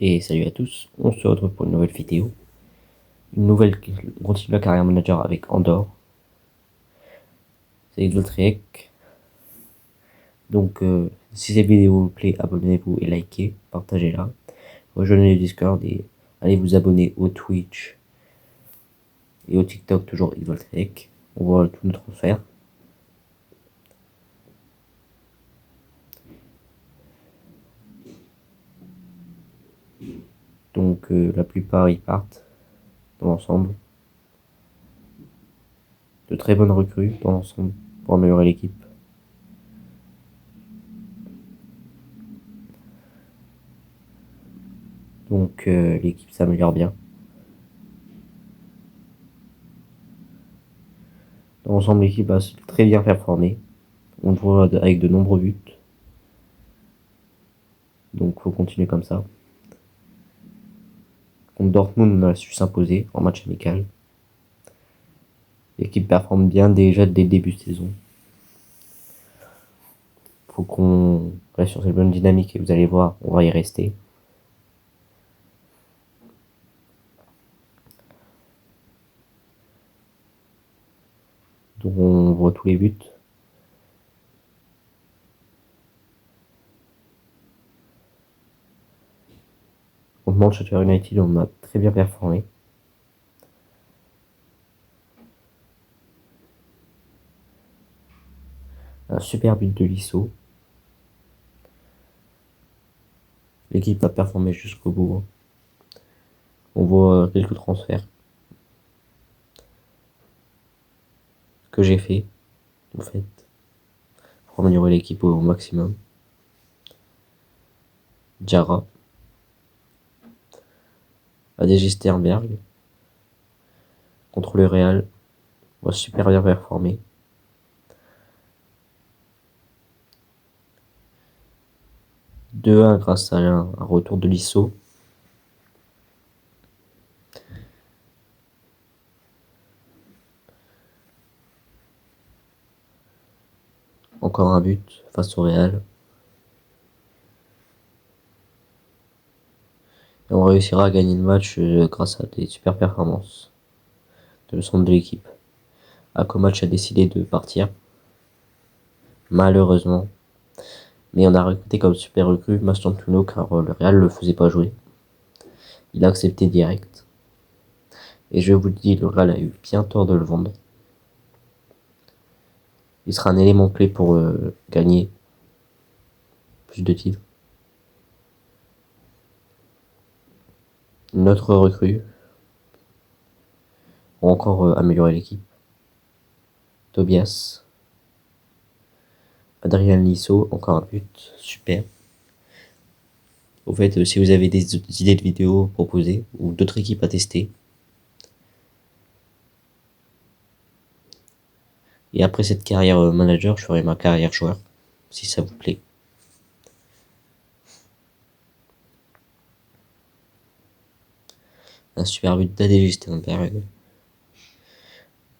Et salut à tous, on se retrouve pour une nouvelle vidéo. On continue la carrière manager avec Andorre. C'est Exoltrek. Donc, si cette vidéo vous plaît, abonnez-vous et likez, partagez-la. Rejoignez le Discord et allez vous abonner au Twitch et au TikTok, toujours Exoltrek. On voit tous nos transferts. Donc, la plupart ils partent dans l'ensemble. De très bonnes recrues dans l'ensemble pour améliorer l'équipe. Donc, l'équipe s'améliore bien. Dans l'ensemble, l'équipe a très bien performé. On le voit avec de nombreux buts. Donc faut continuer comme ça. Contre Dortmund, on a su s'imposer en match amical. L'équipe performe bien déjà dès le début de saison. Faut qu'on reste sur cette bonne dynamique et vous allez voir, on va y rester. Donc on voit tous les buts. Contre Manchester United, on a très bien performé. Un super but de Lisso. L'équipe a performé jusqu'au bout. On voit quelques transferts que j'ai fait, en fait, pour améliorer l'équipe au maximum. Diarra, ADG Sternberg, contre le Real, on va super bien performer. 2-1 grâce à un retour de Lisso. Encore un but face au Real. Et on réussira à gagner le match grâce à des super performances de l'ensemble de l'équipe. Akomatch a décidé de partir, malheureusement. Mais on a recruté comme super recrue Mastantuono car le Real le faisait pas jouer. Il a accepté direct. Et je vous le dis, le Real a eu bien tort de le vendre. Il sera un élément clé pour gagner plus de titres. Notre recrue pour encore améliorer l'équipe. Tobias. Adrien Lisso, encore un but, super. Au fait, si vous avez des idées de vidéos proposées ou d'autres équipes à tester. Et après cette carrière manager, je ferai ma carrière joueur, si ça vous plaît. Un super but d'ADG Sternberg.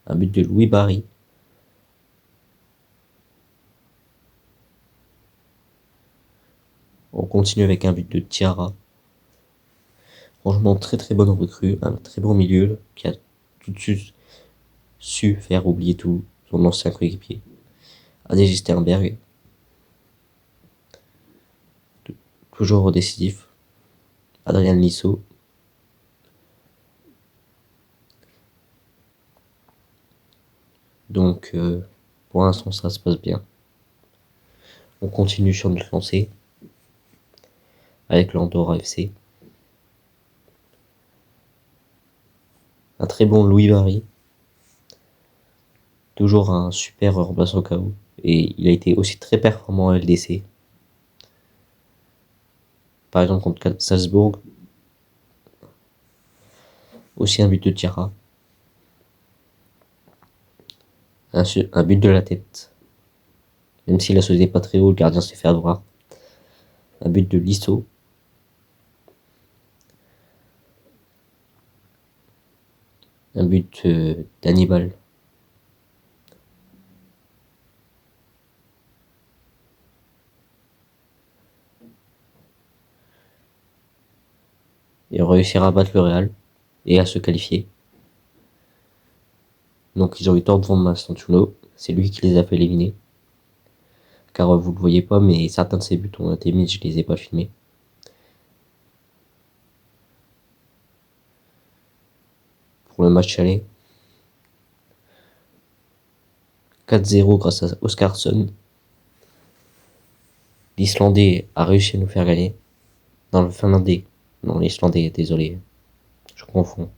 Un but de Louis Barry. On continue avec un but de Tiara. Franchement, très très bonne recrue, un très bon milieu qui a tout de suite su faire oublier tout son ancien coéquipier. ADG Sternberg, toujours décisif. Adrien Lisso. Donc, pour l'instant, ça se passe bien. On continue sur notre lancée avec l'Andorra FC. Un très bon Louis Barry. Toujours un super remplaçant KO. Et il a été aussi très performant à LDC. Par exemple contre Salzbourg. Aussi un but de Tiara. Un but de la tête. Même s'il a sauté pas très haut, le gardien s'est fait avoir. Un but de Lisso. Un but d'Hannibal. et ont réussi à battre le Real et à se qualifier. Donc ils ont eu tort devant Mastantuono, c'est lui qui les a fait éliminer. Car vous le voyez pas, mais certains de ses buts ont été mis, je les ai pas filmés. Pour le match aller, 4-0 grâce à Oscarsson. L'Islandais a réussi à nous faire gagner. Non, le Finlandais. Non, l'Islandais, désolé. Je confonds.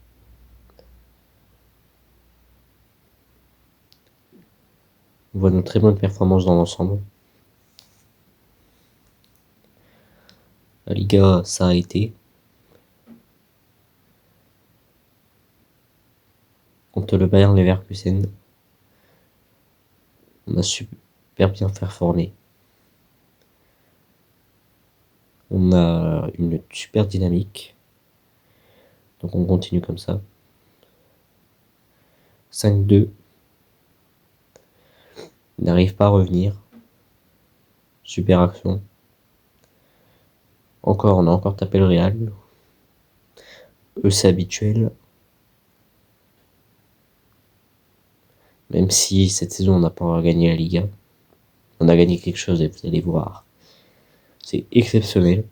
On voit une très bonne performance dans l'ensemble. La Liga, ça a été. Contre le Bayern Leverkusen, on a super bien performé. On a une super dynamique. Donc on continue comme ça. 5-2. Il n'arrive pas à revenir. Super action. Encore, on a encore tapé le Real. Eux, c'est habituel. Même si cette saison, on n'a pas gagné la Liga. On a gagné quelque chose et vous allez voir. C'est exceptionnel.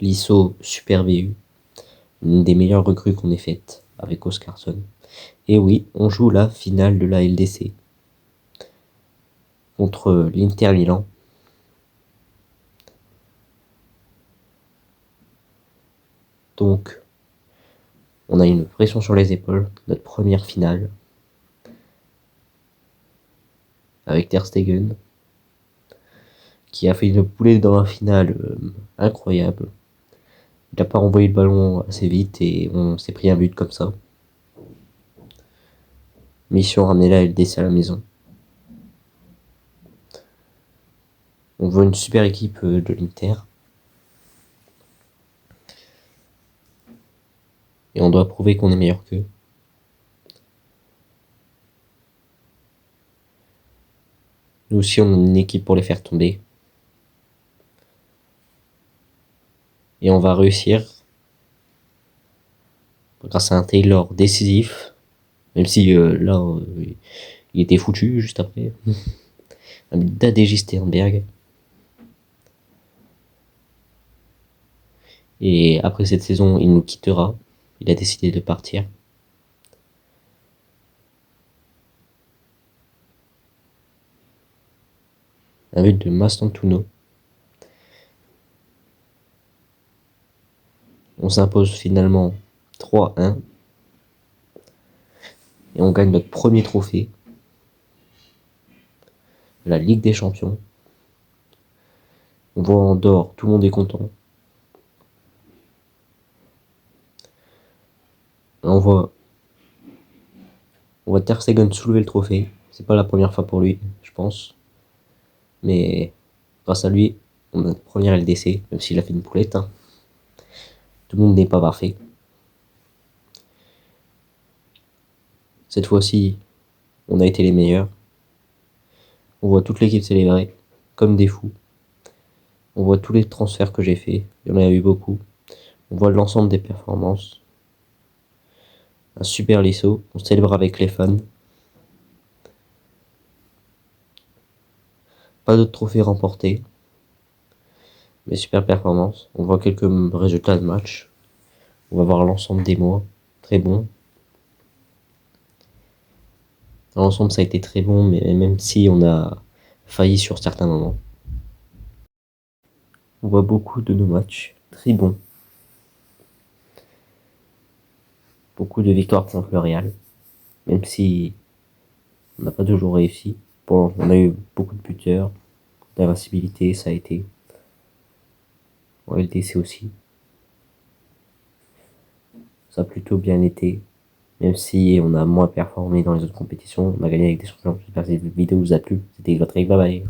L'ISO Super VU. Une des meilleures recrues qu'on ait faites avec Oscarsson. Et oui, on joue la finale de la LDC. Contre l'Inter Milan. Donc, on a une pression sur les épaules, notre première finale, avec Ter Stegen, qui a fait une poulée dans la finale incroyable. Il n'a pas renvoyé le ballon assez vite et on s'est pris un but comme ça. Mission ramener la LDC à la maison. On voit une super équipe de l'Inter. Et on doit prouver qu'on est meilleur qu'eux. Nous aussi, on a une équipe pour les faire tomber. Et on va réussir, grâce à un Taylor décisif, même si là, il était foutu juste après. Un but d'ADJ Sternberg. Et après cette saison, il nous quittera. Il a décidé de partir. Un but de Mastantuono. On s'impose finalement 3-1. Et on gagne notre premier trophée. La Ligue des Champions. On voit en dehors, tout le monde est content. On voit Ter Stegen soulever le trophée. C'est pas la première fois pour lui, je pense. Mais grâce à lui, on a notre première LDC, même s'il a fait une poulette. Hein. Tout le monde n'est pas parfait. Cette fois-ci, on a été les meilleurs. On voit toute l'équipe célébrer, comme des fous. On voit tous les transferts que j'ai faits. Il y en a eu beaucoup. On voit l'ensemble des performances. Un super lisseau. On célèbre avec les fans. Pas d'autres trophées remportés. Mais super performance. On voit quelques résultats de match. On va voir l'ensemble des mois. Très bon. Dans l'ensemble, ça a été très bon, mais même si on a failli sur certains moments. On voit beaucoup de nos matchs très bons. Beaucoup de victoires contre le Real. Même si on n'a pas toujours réussi. Bon, on a eu beaucoup de buteurs. D'invincibilité, ça a été. En LDC aussi. Ça a plutôt bien été. Même si on a moins performé dans les autres compétitions, on a gagné avec des champions. J'espère que cette vidéo vous a plu. C'était votre bye bye.